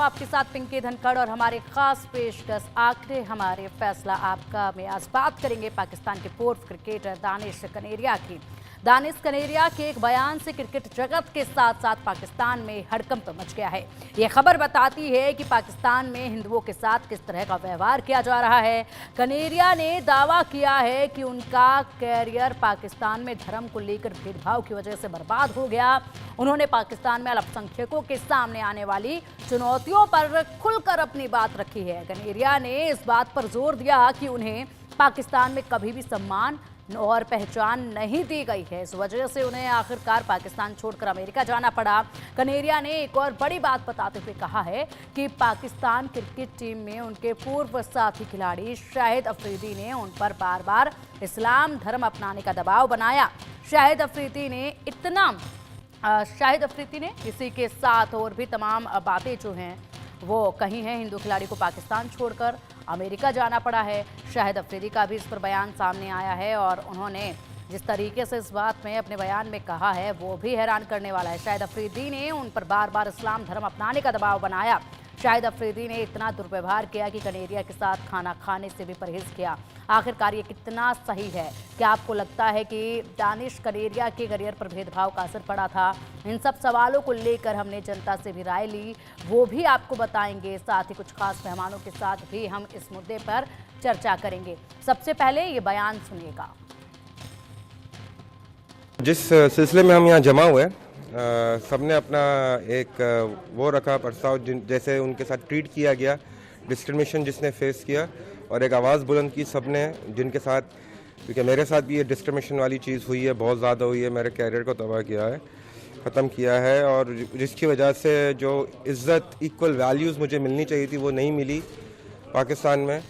हूँ आपके साथ पिंकी धनखड़ और हमारे खास पेशकश आखिरी हमारे फैसला आपका में आज बात करेंगे पाकिस्तान के पूर्व क्रिकेटर दानिश कनेरिया की। दानिश कनेरिया के एक बयान से क्रिकेट जगत के साथ साथ पाकिस्तान में हड़कंप मच गया है। ये खबर बताती है कि पाकिस्तान में हिंदुओं के साथ किस तरह का व्यवहार किया जा रहा है। कनेरिया ने दावा किया है कि उनका कैरियर पाकिस्तान में धर्म को लेकर भेदभाव की वजह से बर्बाद हो गया। उन्होंने पाकिस्तान में अल्पसंख्यकों के सामने आने वाली चुनौतियों पर खुलकर अपनी बात रखी है। कनेरिया ने इस बात पर जोर दिया कि उन्हें पाकिस्तान में कभी भी सम्मान और पहचान नहीं दी गई है, इस वजह से उन्हें आखिरकार पाकिस्तान छोड़कर अमेरिका जाना पड़ा। कनेरिया ने एक और बड़ी बात बताते हुए कहा है कि पाकिस्तान क्रिकेट टीम में उनके पूर्व साथी खिलाड़ी शाहिद अफरीदी ने उन पर बार बार इस्लाम धर्म अपनाने का दबाव बनाया। शाहिद अफरीदी ने इसी के साथ और भी तमाम बातें जो हैं वो कही हैं। हिंदू खिलाड़ी को पाकिस्तान छोड़कर अमेरिका जाना पड़ा है। शाहिद अफरीदी का भी इस पर बयान सामने आया है और उन्होंने जिस तरीके से इस बात में अपने बयान में कहा है वो भी हैरान करने वाला है। शाहिद अफरीदी ने उन पर बार बार इस्लाम धर्म अपनाने का दबाव बनाया। शाहिद अफरीदी ने इतना दुर्व्यवहार किया कि कनेरिया के साथ खाना खाने से भी परहेज किया। आखिरकार ये कितना सही है? क्या आपको लगता है कि दानिश कनेरिया के करियर पर भेदभाव का असर पड़ा था? इन सब सवालों को लेकर हमने जनता से भी राय ली, वो भी आपको बताएंगे। साथ ही कुछ खास मेहमानों के साथ भी हम इस मुद्दे पर चर्चा करेंगे। सबसे पहले ये बयान सुनिएगा। जिस सिलसिले में हम यहाँ जमा हुए सबने अपना एक वो रखा प्रस्ताव जैसे उनके साथ ट्रीट किया गया, डिस्क्रिमिनेशन जिसने फेस किया, और एक आवाज़ बुलंद की सबने जिनके साथ, क्योंकि मेरे साथ भी ये डिस्क्रिमिनेशन वाली चीज़ हुई है, बहुत ज़्यादा हुई है, मेरे कैरियर को तबाह किया है, ख़त्म किया है, और जिसकी वजह से जो इज़्ज़त इक्वल वैल्यूज़ मुझे मिलनी चाहिए थी वो नहीं मिली पाकिस्तान में,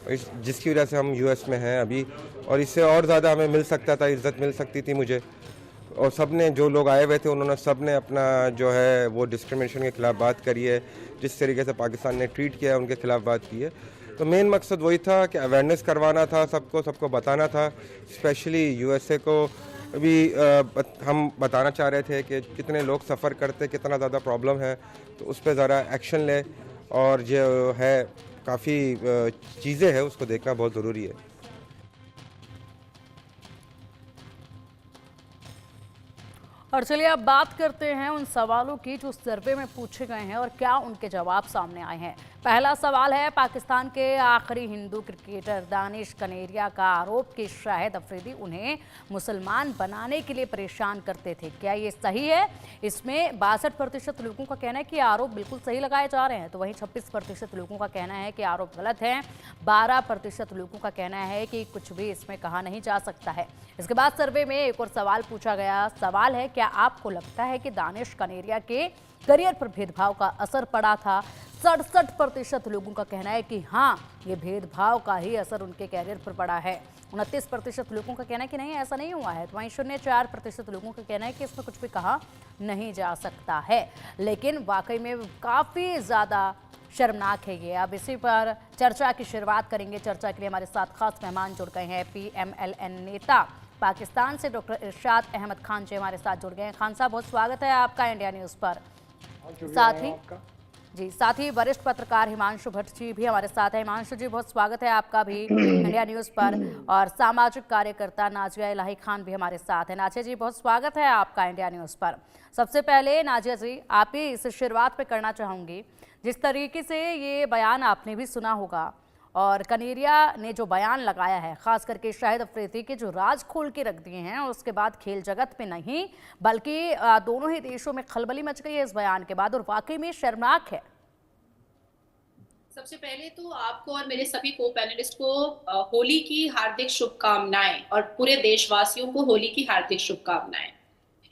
जिसकी वजह से हम यूएस में हैं अभी, और इससे और ज़्यादा हमें मिल सकता था, इज़्ज़त मिल सकती थी मुझे। और सब ने, जो लोग आए हुए थे, उन्होंने सब ने अपना जो है वो डिस्क्रिमिनेशन के ख़िलाफ़ बात करी है, जिस तरीके से पाकिस्तान ने ट्रीट किया है उनके ख़िलाफ़ बात की है। तो मेन मकसद वही था कि अवेयरनेस करवाना था, सबको बताना था, स्पेशली यूएसए को भी हम बताना चाह रहे थे कि कितने लोग सफ़र करते, कितना ज़्यादा प्रॉब्लम है, तो उस पर ज़रा एक्शन ले, और जो है काफ़ी चीज़ें हैं उसको देखना बहुत ज़रूरी है। और चलिए अब बात करते हैं उन सवालों की जो सर्वे में पूछे गए हैं और क्या उनके जवाब सामने आए हैं। पहला सवाल है, पाकिस्तान के आखिरी हिंदू क्रिकेटर दानिश कनेरिया का आरोप कि शाहिद अफरीदी उन्हें मुसलमान बनाने के लिए परेशान करते थे, क्या ये सही है? इसमें 62% लोगों का कहना है कि आरोप बिल्कुल सही लगाए जा रहे हैं, तो वहीं 26% लोगों का कहना है कि आरोप गलत है। 12% लोगों का कहना है कि कुछ भी इसमें कहा नहीं जा सकता है। इसके बाद सर्वे में एक और सवाल पूछा गया। सवाल है, क्या आपको लगता है कि दानिश कनेरिया के करियर पर भेदभाव का असर पड़ा था? 67% लोगों का कहना है कि हाँ, ये भेदभाव का ही असर उनके कैरियर पर पड़ा है। 29% लोगों का कहना है कि नहीं, ऐसा नहीं हुआ है। तो वहीं 0.4% लोगों का कहना है कि इसमें कुछ भी कहा नहीं जा सकता है। लेकिन वाकई में काफ़ी ज़्यादा शर्मनाक है ये। अब इसी पर चर्चा की शुरुआत करेंगे। चर्चा के लिए हमारे साथ खास मेहमान जुड़ गए हैं। PMLN नेता पाकिस्तान से डॉक्टर इरशाद अहमद खान जी हमारे साथ जुड़ गए हैं। खान साहब, बहुत स्वागत है आपका इंडिया न्यूज़ पर। साथ ही वरिष्ठ पत्रकार हिमांशु भट्ट जी भी हमारे साथ हैं। हिमांशु जी, बहुत स्वागत है आपका भी इंडिया न्यूज़ पर। और सामाजिक कार्यकर्ता नाजिया इलाही खान भी हमारे साथ हैं। नाजिया जी, बहुत स्वागत है आपका इंडिया न्यूज़ पर। सबसे पहले नाजिया जी, आप ही इस शुरुआत पे करना चाहूँगी, जिस तरीके से ये बयान आपने भी सुना होगा और कनेरिया ने जो बयान लगाया है, खास करके शाहिद अफरीदी के जो राज खोल के रख दिए हैं, उसके बाद खेल जगत में नहीं बल्कि दोनों ही देशों में खलबली मच गई है इस बयान के बाद, और वाकई में शर्मनाक है। सबसे पहले तो आपको और मेरे सभी को पैनलिस्ट को होली की हार्दिक शुभकामनाएं, और पूरे देशवासियों को होली की हार्दिक शुभकामनाएं।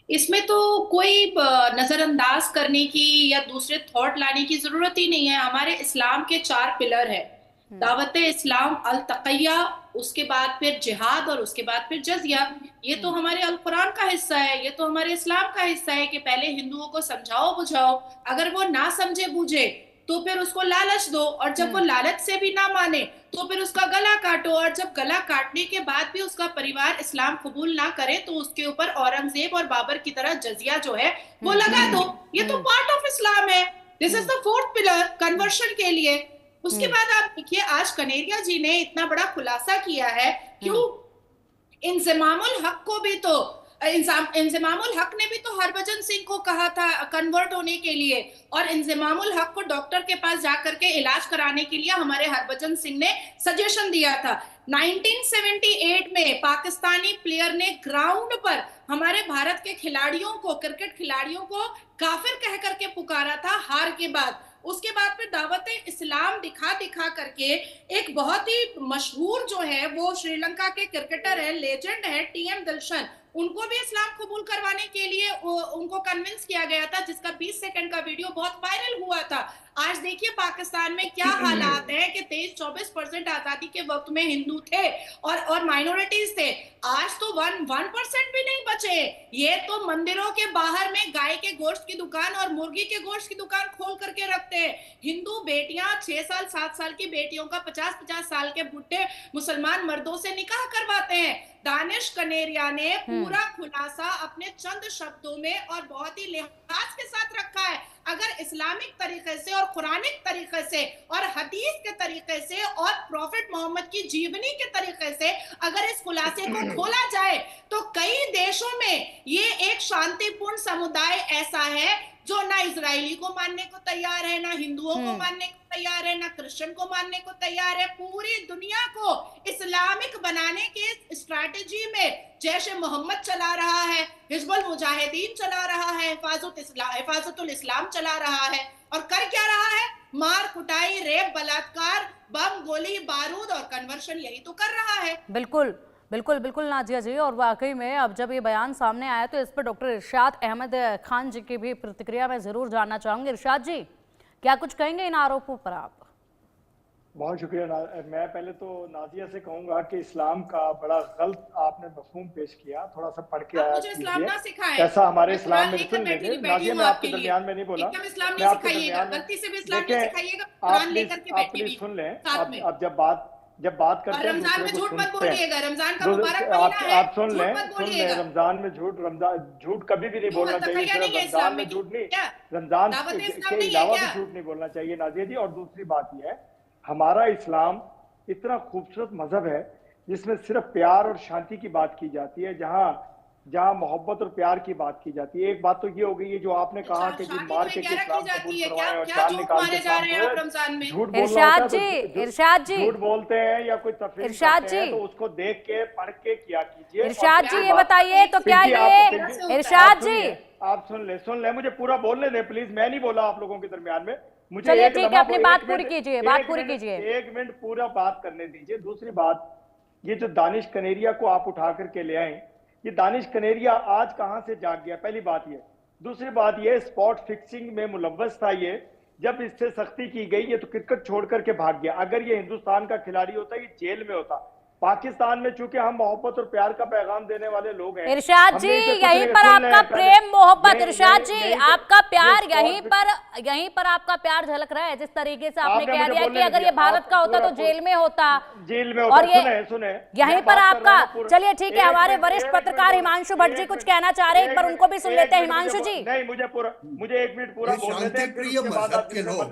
इसमें तो कोई नजरअंदाज करने की या दूसरे थॉट लाने की जरूरत ही नहीं है। हमारे इस्लाम के 4 पिलर है, दावत इस्लाम, अल तक़िया, उसके बाद फिर जिहाद, और उसके बाद फिर जजिया। ये तो हमारे अल कुरान का हिस्सा है, ये तो हमारे इस्लाम का हिस्सा है कि पहले हिंदुओं को समझाओ बुझाओ, अगर वो ना समझे बूझे तो फिर उसको लालच दो, और जब वो लालच से भी ना माने तो फिर उसका गला काटो, और जब गला काटने के बाद भी उसका परिवार इस्लाम कबूल ना करे तो उसके ऊपर औरंगजेब और बाबर की तरह जजिया जो है वो लगा दो। ये तो पार्ट ऑफ इस्लाम है। This is the fourth pillar conversion के लिए। उसके बाद आप देखिए आज कनेरिया जी ने इतना बड़ा खुलासा किया है, क्यों इंजमामुल हक को भी तो इंजमामुल हक ने भी तो हरभजन सिंह को कहा था कन्वर्ट होने के लिए, और इंजमामुल हक को डॉक्टर के पास जाकर के इलाज कराने के लिए हमारे हरभजन सिंह ने सजेशन दिया था। 1978 में पाकिस्तानी प्लेयर ने ग्राउंड पर हमारे भारत के खिलाड़ियों को, क्रिकेट खिलाड़ियों को काफिर कह करके पुकारा था हार के बाद। उसके बाद फिर दावत इस्लाम दिखा दिखा करके एक बहुत ही मशहूर जो है वो श्रीलंका के क्रिकेटर है, लेजेंड है टीएम दिलशन, उनको भी इस्लाम कबूल करवाने के लिए उनको कन्विंस किया गया था, जिसका 20 सेकंड का वीडियो बहुत वायरल हुआ था। आज देखिए पाकिस्तान में क्या हालात है कि 23-24% आजादी के वक्त में हिंदू थे और माइनॉरिटीज थे, आज तो 1% भी नहीं बचे। ये तो मंदिरों के बाहर में गाय के गोश्त की दुकान और मुर्गी के गोश्त की दुकान खोल करके रखते हैं। हिंदू बेटियां 6 साल 7 साल की बेटियों का 50-50 साल के बुढ़े मुसलमान मर्दों से निकाह करवाते हैं। दानिश कनेरिया ने पूरा खुलासा अपने चंद शब्दों में और बहुत ही लिहाज के साथ रखा है। अगर इस्लामिक तरीके से और कुरानिक तरीके से और हदीस के तरीके से और प्रॉफिट मोहम्मद की जीवनी के तरीके से अगर इस खुलासे को खोला जाए तो कई देशों में ये एक शांतिपूर्ण समुदाय ऐसा है जो ना इजरायली को मानने को तैयार है, ना हिंदुओं को मानने को तैयार है, ना क्रिश्चियन को मानने को तैयार है। पूरी दुनिया को इस्लामिक बनाने के स्ट्रैटेजी में जैश ए मोहम्मद चला रहा है, हिजबुल मुजाहिदीन चला रहा है, हिफाजतुल इस्लाम चला रहा है, और कर क्या रहा है? मार कुटाई, रेप, बलात्कार, बम, गोली, बारूद और कन्वर्शन, यही तो कर रहा है। बिल्कुल बिल्कुल बिल्कुल नाजिया जी, और वाकई में अब जब ये बयान सामने आया तो इस पर डॉक्टर इरशाद अहमद खान जी की भी प्रतिक्रिया मैं जरूर जानना चाहूंगी। इरशाद जी, क्या कुछ कहेंगे इन आरोपों पर आप? बहुत शुक्रिया। मैं पहले तो नाजिया से कहूंगा कि इस्लाम का बड़ा गलत आपने मफहूम पेश किया, थोड़ा सा पढ़ के आया कीजिए। ऐसा हमारे इस्लाम में सुन लीजिए नाजिया, मैं आपके दरमियान में नहीं बोला, मैं आपके दरमियान में, देखिए आप प्लीज सुन लें। आप जब बात करते हैं रमजान में झूठ मत बोलिएगा, रमजान का मुबारक महीना है, आप सुन लें रमजान में झूठ कभी भी नहीं बोलना चाहिए, सिर्फ रमजान में झूठ नहीं, रमजान के अलावा भी झूठ नहीं बोलना चाहिए नाजिया जी। और दूसरी बात यह है, हमारा इस्लाम इतना खूबसूरत मजहब है जिसमें सिर्फ प्यार और शांति की बात की जाती है, जहां मोहब्बत और प्यार की बात की जाती है। एक बात तो ये हो गई है जो आपने कहा कि जी मार के इस्लाम कबूल करवाएं और जान निकाल के झूठ झूठ बोलते हैं या कोई तफरीक करते हैं तो उसको देख के पढ़ के किया कीजिए। इरशाद जी ये बताइए तो क्या ये इरशाद जी आप सुन ले मुझे पूरा बोलने दें प्लीज, मैं नहीं बोला आप लोगों के दरमियान में, मुझे चलिए ठीक है, अपनी बात पूरी कीजिए, बात पूरी कीजिए, 1 मिनट पूरा बात करने दीजिए। दूसरी बात, ये जो दानिश कनेरिया को आप उठा करके ले आए, ये दानिश कनेरिया आज कहां से जाग गया, पहली बात ये। दूसरी बात ये, स्पॉट फिक्सिंग में मुलव्वस था ये, जब इससे सख्ती की गई ये तो क्रिकेट छोड़ करके भाग गया। अगर ये हिंदुस्तान का खिलाड़ी होता ये जेल में होता। पाकिस्तान में चूंकि हम मोहब्बत और प्यार का पैगाम देने वाले लोग हैं। इरशाद जी यहीं पर आपका प्रेम मोहब्बत, इरशाद जी आपका प्यार यहीं पर आपका प्यार झलक रहा है। जिस तरीके से आपने कह दिया कि अगर ये भारत का होता तो जेल में होता, और ये सुने यहीं पर आपका। चलिए ठीक है, हमारे वरिष्ठ पत्रकार हिमांशु भट्ट जी कुछ कहना चाह रहे हैं, एक बार उनको भी सुन लेते हैं। हिमांशु जी नहीं, मुझे 1 मिनट पूरा बोलने दें,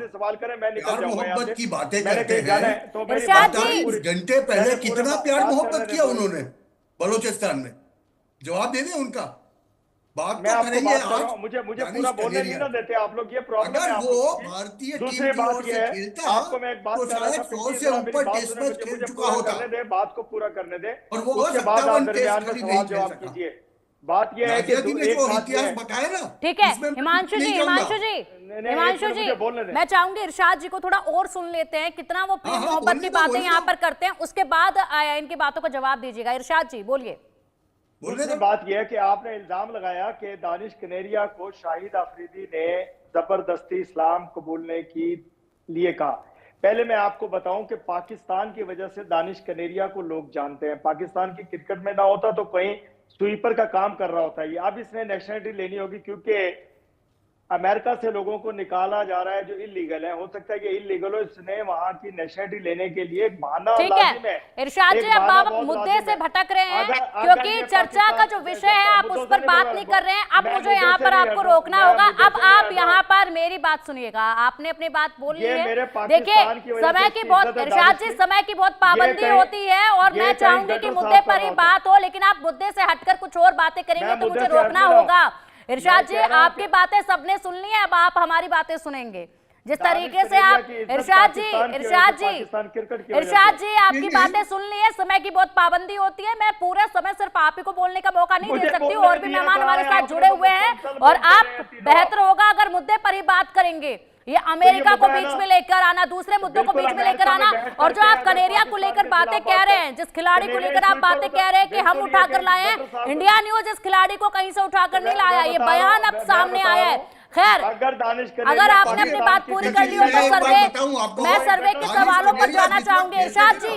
सवाल करें, मैं निकल जाऊंगा की बातें करते हैं। तो इरशाद जी घंटे पहले कितना प्यार मोहब्बत किया उन्होंने बलूचिस्तान में, जवाब दे दें उनका। बात तो करेंगे आज, मुझे पूरा बोलने नहीं ना देते आप लोग, ये प्रॉब्लम है। अगर वो भारतीय टीम की ओर से खेलता आपको मैं एक बात तो शायद 100 से ऊपर टेस्ट मैच खेल चुका होता। बात को पूरा करने दे, और वो उसके बाद आप दरमियान में सवाल जवाब कीजिए। बात यह है कि इतिहास बताया ना। ठीक है हिमांशु जी, मैं चाहूंगी इरशाद जी को थोड़ा और सुन लेते हैं, कितना वो प्रेम मोहब्बत की बातें यहाँ पर करते हैं, उसके बाद इनकी बातों का जवाब दीजिएगा। इरशाद जी बोलिए। बात यह है कि आपने इल्जाम लगाया कि दानिश कनेरिया को शाहिद अफरीदी ने जबरदस्ती इस्लाम कबूलने की लिए कहा। पहले मैं आपको बताऊं कि पाकिस्तान की वजह से दानिश कनेरिया को लोग जानते हैं। पाकिस्तान की क्रिकेट में ना होता तो कहीं स्वीपर का काम कर रहा होता है ये। अब इसने नेशनलिटी लेनी होगी क्योंकि अमेरिका से लोगों को निकाला जा रहा है जो इलीगल है, हो सकता है कि इलीगल हो, इसने वहां की नेशनलिटी लेने के लिए एक बहाना ठीक लाजिम है इरशाद जी, अब आप मुद्दे से भटक रहे हैं क्योंकि चर्चा का जो विषय है आप उस पर बात नहीं कर रहे हैं। अब मुझे यहाँ पर आपको रोकना होगा। अब आप यहाँ पर मेरी बात सुनिएगा, आपने अपनी बात बोल ली है। देखिए समय की बहुत, इरशाद जी समय की बहुत पाबंदी होती है और मैं चाहूंगी कि मुद्दे पर ही बात हो, लेकिन आप मुद्दे से हटकर कुछ और बातें करेंगे तो मुझे रोकना होगा। इरशाद जी आपकी बातें सबने सुन ली है, अब आप हमारी बातें सुनेंगे। जिस तरीके से आप इरशाद जी आपकी बातें सुन ली है, समय की बहुत पाबंदी होती है। मैं पूरे समय सिर्फ आप ही को बोलने का मौका नहीं दे सकती, और भी मेहमान हमारे साथ जुड़े हुए हैं और आप बेहतर होगा अगर मुद्दे पर ही बात करेंगे। ये अमेरिका को बीच में लेकर आना, दूसरे मुद्दों को बीच में लेकर आना, और जो आप कनेरिया को लेकर बातें कह रहे हैं, जिस खिलाड़ी को लेकर आप बातें कह रहे हैं कि हम उठाकर लाए हैं, इंडिया न्यूज इस खिलाड़ी को कहीं से उठाकर नहीं लाया, ये बयान अब सामने आया है। खैर अगर आपने अपनी बात पूरी कर ली हो तो मैं सर्वे के सवालों पर जाना चाहूंगी। इरशाद जी,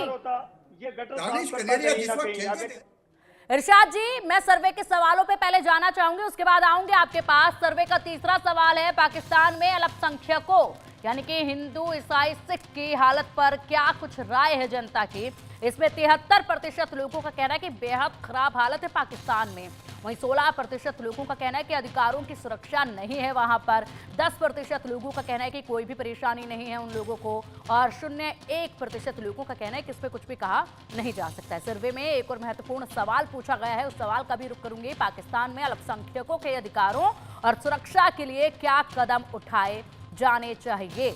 इरशाद जी मैं सर्वे के सवालों पे पहले जाना चाहूंगी, उसके बाद आऊंगी आपके पास। सर्वे का तीसरा सवाल है, पाकिस्तान में अल्पसंख्यकों यानी कि हिंदू, ईसाई, सिख की हालत पर क्या कुछ राय है जनता की। इसमें 73% लोगों का कहना है कि बेहद खराब हालत है पाकिस्तान में। वहीं 16% लोगों का कहना है कि अधिकारों की सुरक्षा नहीं है वहां पर। 10% लोगों का कहना है कि कोई भी परेशानी नहीं है उन लोगों को, और 0.1% लोगों का कहना है कि इस पर कुछ भी कहा नहीं जा सकता है। सर्वे में एक और महत्वपूर्ण सवाल पूछा गया है, उस सवाल का भी रुख करूंगी। पाकिस्तान में अल्पसंख्यकों के अधिकारों और सुरक्षा के लिए क्या कदम उठाए जाने चाहिए,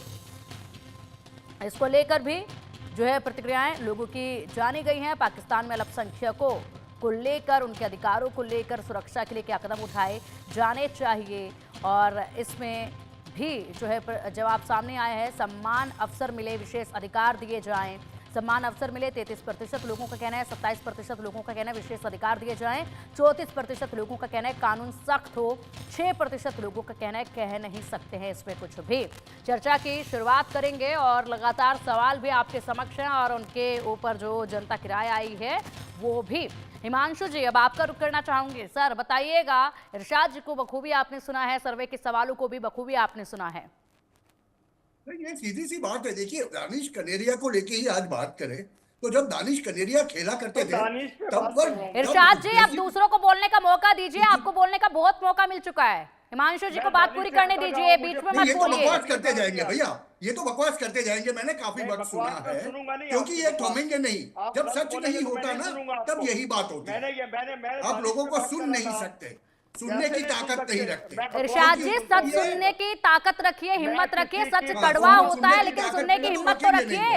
इसको लेकर भी जो है प्रतिक्रियाएं लोगों की जानी गई हैं। पाकिस्तान में अल्पसंख्यकों को लेकर, उनके अधिकारों को लेकर सुरक्षा के लिए क्या कदम उठाए जाने चाहिए, और इसमें भी जो है जवाब सामने आया है। सम्मान अवसर मिले, विशेष अधिकार दिए जाएं। सम्मान अवसर मिले 33% लोगों का कहना है, 27% लोगों का कहना है विशेष अधिकार दिए जाएं, 34% लोगों का कहना है कानून सख्त हो, 6% लोगों का कहना है कह नहीं सकते हैं इसमें कुछ भी। चर्चा की शुरुआत करेंगे और लगातार सवाल भी आपके समक्ष हैं और उनके ऊपर जो जनता की राय आई है वो भी। हिमांशु जी अब आपका रुख करना चाहूंगी। सर बताइएगा, इरशाद जी को बखूबी आपने सुना है, सर्वे के सवालों को भी बखूबी आपने सुना है। ये सीधी सी बात है। देखिए दानिश कनेरिया को लेके ही आज बात करें तो जब दानिश कनेरिया खेला करते थे तब इरशाद जी आप दूसरों को बोलने का मौका दीजिए, आपको बोलने का बहुत मौका मिल चुका है। हिमांशु जी को बात पूरी करने दीजिए, बीच में मत बोलिए। बकवास करते जाएंगे भैया, ये तो बकवास करते जाएंगे। मैंने काफी वक्त सुना है क्योंकि ये थमेंगे नहीं। जब सच नहीं होता ना तब यही बात होती है। आप लोगों को सुन नहीं सकते, सुनने की ताकत नहीं रखते। इरशाद जी सच सुनने की ताकत रखिए, हिम्मत रखिए। सच कड़वा होता है लेकिन सुनने की हिम्मत तो रखिए,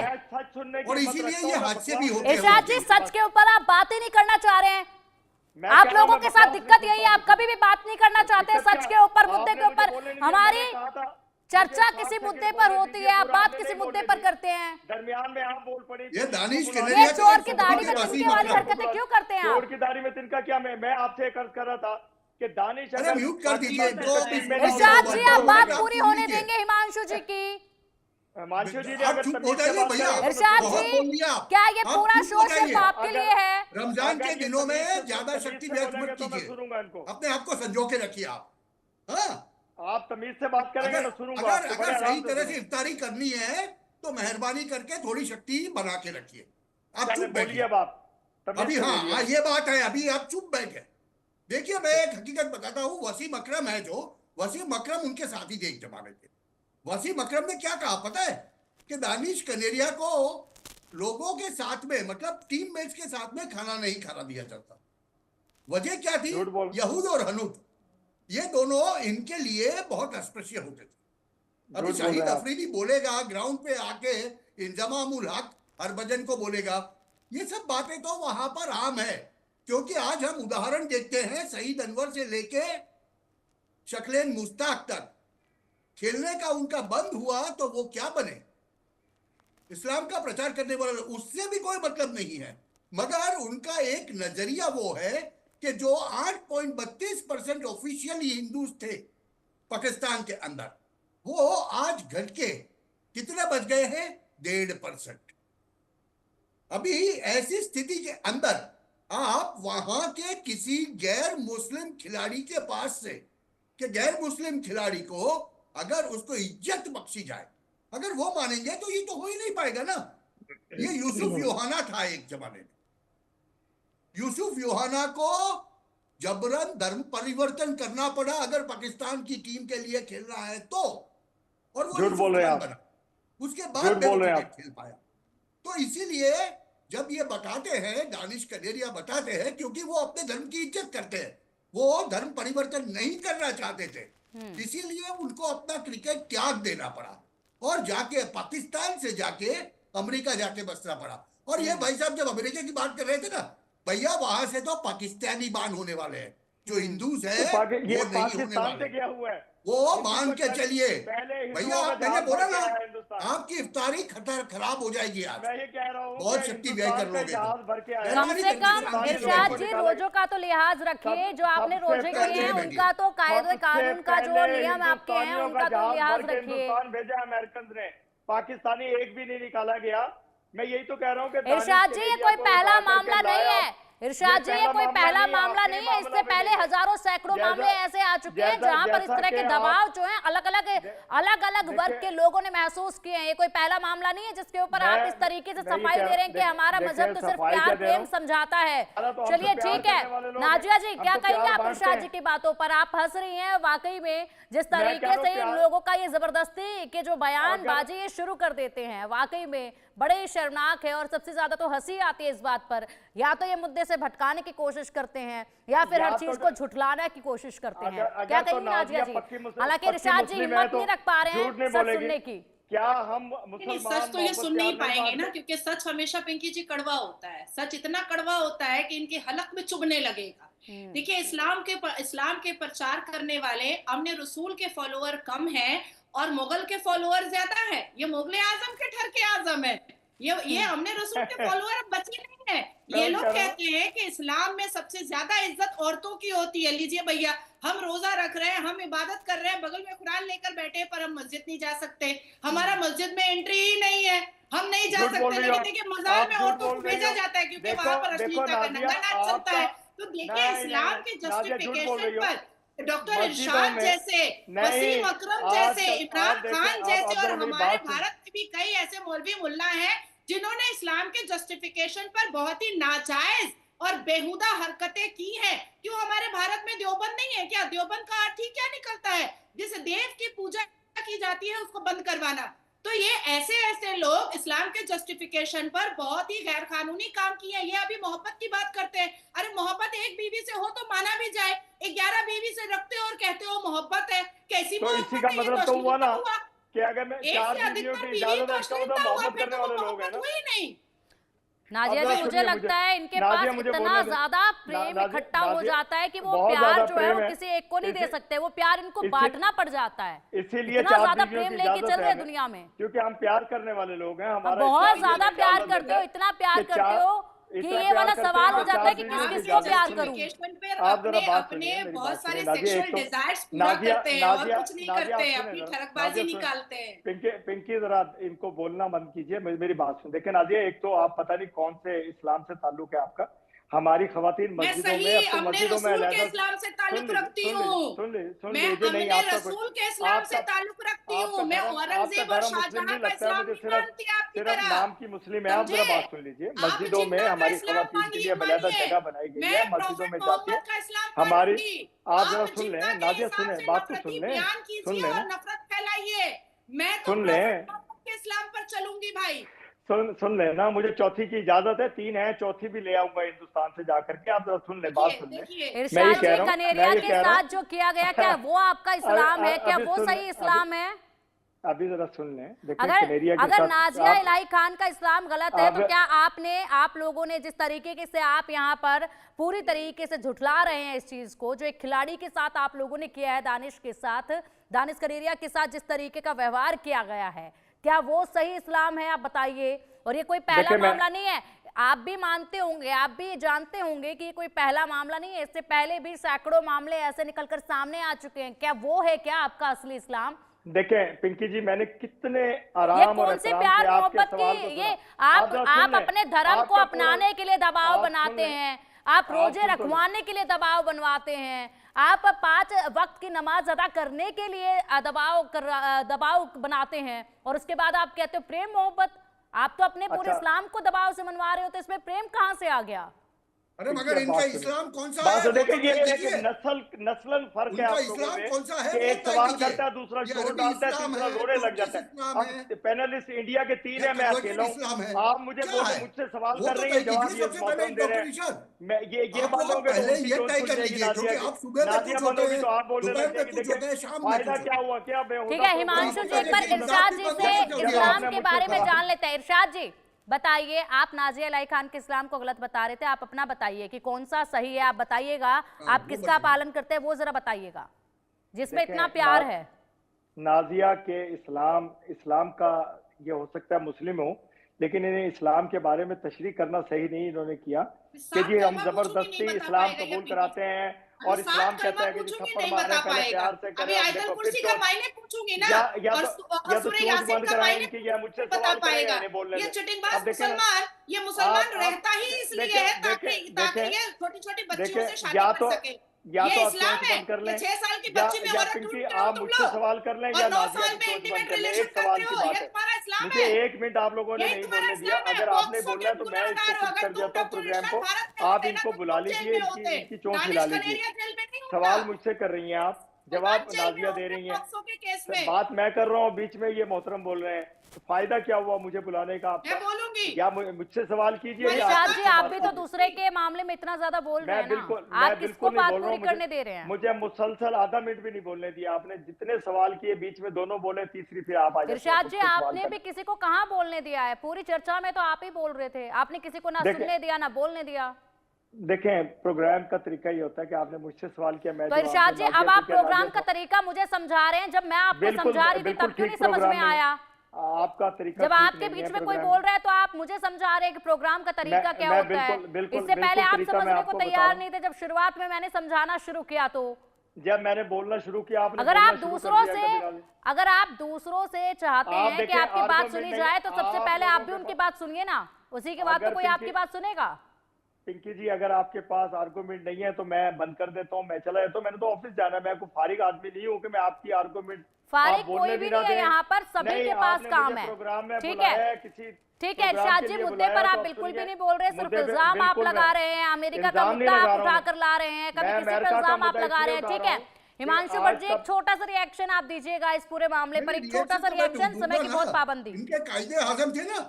और इसीलिए ये हादसे भी होते हैं। इरशाद जी सच के ऊपर आप बात ही नहीं करना चाह रहे हैं। आप लोगों के साथ दिक्कत यही है, आप कभी भी बात नहीं करना चाहते सच के ऊपर, मुद्दे के ऊपर। हमारी चर्चा किसी मुद्दे पर होती है, आप बात किसी मुद्दे पर करते हैं। दरमियान में आप बोल पड़े। ये दानिश ये चोर की दाढ़ी में तिनके वाली हरकतें क्यों करते हैं? चोर की दाढ़ी में तिनका क्या? मैं आपसे अर्ज कर रहा था कि दानिश अरे म्यूट कर दीजिए। इरशाद जी आप बात पूरी होने देंगे हिमांशु जी की। हिमांशु जी आप चुप हो जाइए भैया। इरशाद जी क्या ये पूरा शो सिर्फ आपके लिए है? रमजान के दिनों में ज्यादा शक्ति व्यक्त मत कीजिए, अपने आप को संजो के रखिए आप। हाँ आप तमीज से बात करेंगे तो सुनूंगा। अगर सही तरह से इफ्तारी करनी है तो मेहरबानी करके थोड़ी शक्ति बना के रखिए। आप चुप बैठिए अभी। हाँ ये बात है, अभी आप चुप बैठे। देखिए मैं एक हकीकत बताता हूँ। वसीम अकरम है जो, वसीम अकरम उनके साथी थे एक जमाने के। वसीम अकरम ने क्या कहा पता है कि दानिश कनेरिया को लोगों के साथ में, मतलब टीम मेट्स के साथ में खाना नहीं खाना दिया जाता। वजह क्या थी? यहूद और हनूद ये दोनों इनके लिए बहुत अस्पृश्य होते थे। अभी शाहिद अफरीदी बोलेगा ग्राउंड पे आके, इंजमामुल हक हरभजन को बोलेगा, ये सब बातें तो वहां पर आम है। क्योंकि आज हम उदाहरण देखते हैं, सईद अनवर से लेके शक्लेन मुश्ताक तक खेलने का उनका बंद हुआ तो वो क्या बने? इस्लाम का प्रचार करने वाले, उससे भी कोई मतलब नहीं है। मगर उनका एक नजरिया वो है कि जो 8.32% ऑफिशियली हिंदूज थे पाकिस्तान के अंदर, वो आज घट के कितने बच गए हैं? 1.5%। अभी ऐसी स्थिति के अंदर आप वहां के किसी गैर मुस्लिम खिलाड़ी के पास से कि गैर मुस्लिम खिलाड़ी को अगर उसको इज्जत बख्शी जाए, अगर वो मानेंगे तो ये तो हो ही नहीं पाएगा ना। ये यूसुफ योहाना था एक जमाने में, यूसुफ योहाना को जबरन धर्म परिवर्तन करना पड़ा अगर पाकिस्तान की टीम के लिए खेल रहा है तो, और वो झूठ बोल रहे हैं आप, बना, उसके बाद खेल पाया। तो इसीलिए जब ये बताते हैं, दानिश कनेरिया बताते हैं, क्योंकि वो अपने धर्म की इज्जत करते हैं, वो धर्म परिवर्तन नहीं करना चाहते थे, इसीलिए उनको अपना क्रिकेट त्याग देना पड़ा और जाके पाकिस्तान से जाके अमेरिका जाके बसना पड़ा। और ये भाई साहब जब अमेरिका की बात कर रहे थे ना, भैया वहां से तो पाकिस्तानी बान होने वाले हैं, जो हिंदूज है ये पाकिस्तान से क्या हुआ है वो मान के चलिए भैया। मैंने बोला ना आपकी इफ्तारी खराब हो जाएगी आज, मैं ये कह रहा हूँ बहुत शक्ति व्यय कर लोगे। कम से कम इरशाद जी रोजों का तो लिहाज रखिए, जो आपने रोजे किए हैं उनका तो कायदे कानून का जो नियम आपके हैं उनका तो लिहाज रखिए। भेजा अमेरिकन ने, पाकिस्तानी एक भी नहीं निकाला गया। मैं यही तो कह रहा हूँ कि इरशाद जी ये कोई पहला मामला नहीं है, इरशाद जी ये कोई पहला मामला नहीं है, इससे पहले हजारों सैकड़ों मामले ऐसे आ चुके हैं जहां पर इस तरह के दबाव जो है अलग अलग वर्ग के लोगों ने महसूस किए हैं। ये कोई पहला मामला नहीं है जिसके ऊपर आप इस तरीके से सफाई दे रहे हैं कि हमारा मजहब तो सिर्फ प्यार प्रेम समझाता है। चलिए ठीक है, नाजिया जी क्या कहेंगे आप इरशाद जी की बातों पर? आप हंस रही हैं, वाकई में जिस तरीके से इन लोगों का ये जबरदस्ती के जो बयानबाजी ये शुरू कर देते हैं, वाकई में बड़े शर्मनाक है। और सबसे ज्यादा तो हंसी आती है इस बात पर, या तो ये मुद्दे से भटकाने की कोशिश करते हैं या फिर हर चीज को झुठलाने की कोशिश करते हैं। क्या कहेंगे नाजिया जी? हालांकि इरशाद जी हिम्मत नहीं रख पा रहे हैं सच सुनने की। क्या हम सच तो ये सुन नहीं पाएंगे ना, क्योंकि सच हमेशा पिंकी जी कड़वा होता है। सच इतना कड़वा होता है कि इनके हलक में चुभने लगेगा। देखिए इस्लाम के प्रचार करने वाले हमने रसूल के फॉलोअर कम हैं और मुगल के फॉलोअर ज्यादा है। ये मुगल आजम के ठर के आजम है, ये हमने रसूल के फॉलोअर बचे नहीं है। ये लोग कहते हैं कि इस्लाम में सबसे ज्यादा इज्जत औरतों की होती है। लीजिए भैया, हम रोजा रख रहे हैं, हम इबादत कर रहे हैं, बगल में कुरान लेकर बैठे पर हम मस्जिद नहीं जा सकते, हमारा मस्जिद में एंट्री ही नहीं है, हम नहीं जा सकते। लेकिन देखिए मजार में औरतों को भेजा जाता है क्योंकि वहां पर अश्लीलता का नंगा नाच चलता है। तो देखिए इस्लाम के जस्टिफिकेशन पर डॉक्टर इरशाद जैसे, वसीम अकरम जैसे, इमरान खान जैसे और हमारे भारत में भी कई ऐसे मौलवी मुल्ला हैं जिन्होंने इस्लाम के जस्टिफिकेशन पर बहुत ही नाजायज और बेहुदा हरकतें की हैं। क्यों हमारे भारत में देवबंद नहीं है क्या? देवबंद का अर्थ ही क्या निकलता है? जिस देव की पूजा की जाती है उसको बंद करवाना। तो ये ऐसे लोग इस्लाम के जस्टिफिकेशन पर बहुत ही गैर कानूनी काम किए हैं। ये अभी मोहब्बत की बात करते हैं। अरे मोहब्बत एक बीवी से हो तो माना भी जाए, 11 बीवी से रखते हो और कहते हो मोहब्बत है, कैसी तो इसी का मतलब तो हुआ ना कि अगर मैं 4 बीवियों की इजाजत रखता हूं तो मोहब्बत करने वाले लोग हैं ना। नहीं नाजिया जी, मुझे लगता है इनके पास इतना ज्यादा प्रेम इकट्ठा हो जाता है कि वो प्यार जो है वो किसी एक को नहीं दे सकते, वो प्यार इनको बांटना पड़ जाता है। इसीलिए इतना ज्यादा प्रेम लेके चल रहे हैं दुनिया में, क्योंकि हम प्यार करने वाले लोग हैं। हमारा बहुत ज्यादा प्यार करते हो, इतना प्यार करते हो कि ये वाला सवाल हो जाता है कि किस किस को प्यार करूं। आप जरा बात अपने बहुत सारे सेक्सुअल डिजायर्स पूरा करते हैं और कुछ नहीं करते हैं, अपनी ठरकबाजी निकालते हैं। पिंकी जरा इनको बोलना बंद कीजिए, मेरी बात सुन। देखिए नाजिया, एक तो आप पता नहीं कौन से इस्लाम से ताल्लुक है आपका। हमारी खवातीन मस्जिदों में, अब तो मस्जिदों में इस्लाम से ताल्लुक रखती हूँ, मैं रसूल के इस्लाम से ताल्लुक रखती हूँ, मैं औरंगजेब और शाहजहां का इस्लाम नहीं मानती आपकी तरह। नाम की मुस्लिम है, आप जरा बात सुन लीजिए। मस्जिदों में हमारी खवातीन के लिए बलैदा जगह बनाई गई है, मस्जिदों में जाती है हमारी। आप जरा सुन लें नाजिया, सुने बात तो सुन लें, नफरत फैलाइए, मैं सुन लें, इस्लाम पर चलूंगी भाई। सुन लेना, मुझे चौथी की इजाजत है, 3 है, चौथी भी ले आऊंगा हिंदुस्तान से जाकर के। आप जरा सुन ले, बात सुन ले। इरशाद जी कनेरिया के साथ जो किया गया, क्या वो आपका इस्लाम है? क्या वो सही इस्लाम है? अभी जरा सुन लें। अगर नाजिया इलाही खान का इस्लाम गलत है तो क्या आप लोगों ने जिस तरीके से आप यहाँ पर पूरी तरीके से झुठला रहे हैं इस चीज को, जो एक खिलाड़ी के साथ आप लोगों ने किया है, दानिश के साथ, दानिश कनेरिया के साथ जिस तरीके का व्यवहार किया गया है, क्या वो सही इस्लाम है? आप बताइए। और ये कोई पहला मामला नहीं है, आप भी मानते होंगे, आप भी जानते होंगे कि ये कोई पहला मामला नहीं है। इससे पहले भी सैकड़ों मामले ऐसे निकलकर सामने आ चुके हैं। क्या वो है क्या आपका असली इस्लाम? देखें पिंकी जी, मैंने कितने आराम और से प्यार मोहब्बत की, ये आप अपने धर्म को अपनाने के लिए दबाव बनाते हैं, आप रोजे रखवाने के लिए दबाव बनवाते हैं, आप 5 वक्त की नमाज अदा करने के लिए दबाव बनाते हैं, और उसके बाद आप कहते हो प्रेम मोहब्बत। आप तो अपने पूरे इस्लाम को दबाव से मनवा रहे हो, तो इसमें प्रेम कहां से आ गया? अरे मगर इनका इस्लाम कौन सा है? देखिए ये नस्लन फर्क है। इस्लाम कौन सा है? एक सवाल करता है, दूसरा छोड़ डालता है, तीसरा रोने लग जाता है। पैनलिस्ट इंडिया के 3 है, मैं अकेला हूँ। आप मुझसे सवाल कर रहे हैं, जवाब ये मोहतरम दे रहे हैं। मैं ये बात हो गई, तो आप बोल रहे हैं फायदा क्या हुआ? क्या ठीक है हिमांशु जी, एक बार इरशाद जी से इस्लाम के बारे में जान लेते हैं। इरशाद जी बताइए, आप नाजिया इलाही खान के इस्लाम को गलत बता रहे थे, आप अपना बताइए कि कौन सा सही है, आप बताइएगा। आप किसका पालन करते हैं वो जरा बताइएगा, जिसमें इतना प्यार है। नाजिया के इस्लाम का ये हो सकता है मुस्लिम हो, लेकिन इन्हें इस्लाम के बारे में तशरीह करना सही नहीं इन्होंने किया कि जी हम जबरदस्ती इस्लाम कबूल कराते हैं और इस्लाम कहता है कि थप्पड़ मारने पहले प्यार से करें। या तो झूठ बंद कराएं इनकी, या मुझसे सवाल करें इन्हें बोलने में। ये मुसलमान रहता ही इसलिए है ताकि ये छोटी-छोटी बच्चियों से शादी कर सके। या तो आप इस्लाम है, 6 साल की बच्ची में औरत ढूंढते हो आप मुझसे सवाल कर लें या 9 साल में इंटीमेट रिलेशन करते हो, ये तुम्हारा इस्लाम मुझे है। 1 मिनट आप लोगों ने नहीं बोलने दिया। अगर आपने बोला तो मैं इसको फिक्स कर देता हूँ प्रोग्राम को। आप इनको बुला लीजिए, इनकी चोंच हिला लीजिए। सवाल मुझसे कर रही हैं आप, जवाब नाजिया दे रही हैं, बात मैं कर रहा हूँ, बीच में ये मोहतरम बोल रहे हैं। तो फायदा क्या हुआ मुझे बुलाने का? मैं बोलूंगी या मुझसे सवाल कीजिए। इरशाद जी आप भी तो दूसरे के मामले में इतना ज्यादा बोल रहे हैं ना, आप किसको बात पूरी करने दे रहे हैं? मुझे मुसलसल आधा मिनट भी नहीं बोलने दिया आपने। जितने सवाल किए बीच में दोनों बोले, तीसरी फिर आप आ जाते हैं। इरशाद जी आपने भी किसी को कहाँ बोलने दिया है? पूरी चर्चा में तो आप ही बोल रहे थे, आपने किसी को ना सुनने दिया ना बोलने दिया। देखें प्रोग्राम का तरीका ही होता है कि आपने मुझसे सवाल किया, मैं तो इरशाद जी अब आप प्रोग्राम का तरीका मुझे समझा रहे हैं, जब मैं आपको समझा रही थी तब क्यों नहीं समझ में आया? आपका तरीका जब आपके बीच में कोई बोल रहा है तो आप मुझे समझा रहे हैं कि प्रोग्राम का तरीका क्या होता है। इससे पहले आप समझने को तैयार नहीं थे जब शुरुआत में मैंने समझाना शुरू किया। तो जब मैंने बोलना शुरू किया आपने अगर आप दूसरों से चाहते हैं कि आपकी बात सुनी जाए तो सबसे पहले आप भी उनकी बात सुनिए ना, उसी के बाद तो कोई आपकी बात सुनेगा। पिंकी जी अगर आपके पास आर्गुमेंट नहीं है तो मैं बंद कर देता हूँ, मैं चला जाता हूँ। मैंने तो ऑफिस जाना है, मैं कोई फारिग आदमी नहीं हूँ कि मैं आपकी आर्गुमेंट फारिग कोई भी नहीं है यहाँ पर, सभी के पास काम है। ठीक है ठीक है इरशाद जी, मुद्दे पर आप बिल्कुल भी नहीं बोल रहे, सिर्फ इल्जाम आप लगा रहे हैं, अमेरिका का मुद्दा आप उठा कर ला रहे हैं, कभी किसी पर इल्जाम आप लगा रहे हैं। ठीक है हिमांशु भट्ट जी, एक छोटा सा रिएक्शन आप दीजिएगा इस पूरे मामले पर, एक छोटा सा रिएक्शन, समय की बहुत पाबंदी। इनके कायदे आजम थे ना,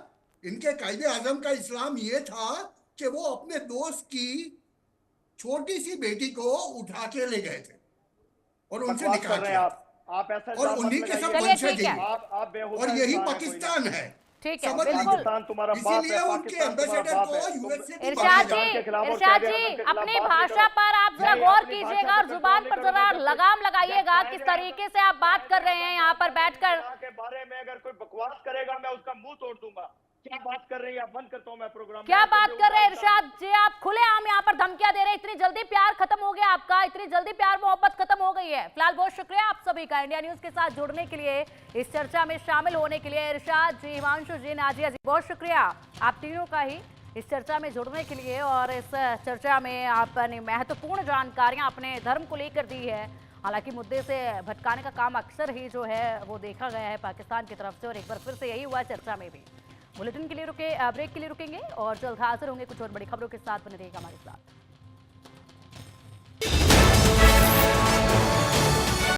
इनके कायदे आजम का इस्लाम ये था कि वो अपने दोस्त की छोटी सी बेटी को उठा के ले गए थे और उनसे निकाह किया, आप ऐसा और उन्हीं के सब वंशज हैं, और यही पाकिस्तान है। ठीक है बिल्कुल, इसीलिए उनके एम्बेसडर को यूएसए इरशाद जी अपनी भाषा पर आप जरा गौर कीजिएगा और जुबान पर जरा लगाम लगाइएगा। किस तरीके से आप बात कर रहे हैं यहाँ पर बैठकर के बारे में। अगर कोई बकवास करेगा मैं उसका मुंह तोड़ दूंगा। क्या बात कर रही है आप? बंद करता हूं मैं प्रोग्राम। क्या बात कर रहे हैं इरशाद जी? आप खुलेआम यहाँ पर धमकियां दे रहे हैं। इतनी जल्दी प्यार खत्म हो गया आपका? इतनी जल्दी प्यार मोहब्बत खत्म हो गई है? फिलहाल बहुत शुक्रिया आप सभी का इंडिया न्यूज के साथ जुड़ने के लिए, इस चर्चा में शामिल होने के लिए। इरशाद जी, हिमांशु जी, नाजिया जी, बहुत शुक्रिया आप तीनों का ही इस चर्चा में जुड़ने के लिए, और इस चर्चा में आपने महत्वपूर्ण जानकारियां अपने धर्म को लेकर दी है। हालांकि मुद्दे से भटकाने का काम अक्सर ही जो है वो देखा गया है पाकिस्तान की तरफ से, और एक बार फिर से यही हुआ चर्चा में भी। बुलेटिन के लिए ब्रेक के लिए रुकेंगे और जल्द हाजिर होंगे कुछ और बड़ी खबरों के साथ। बने रहिएगा हमारे साथ।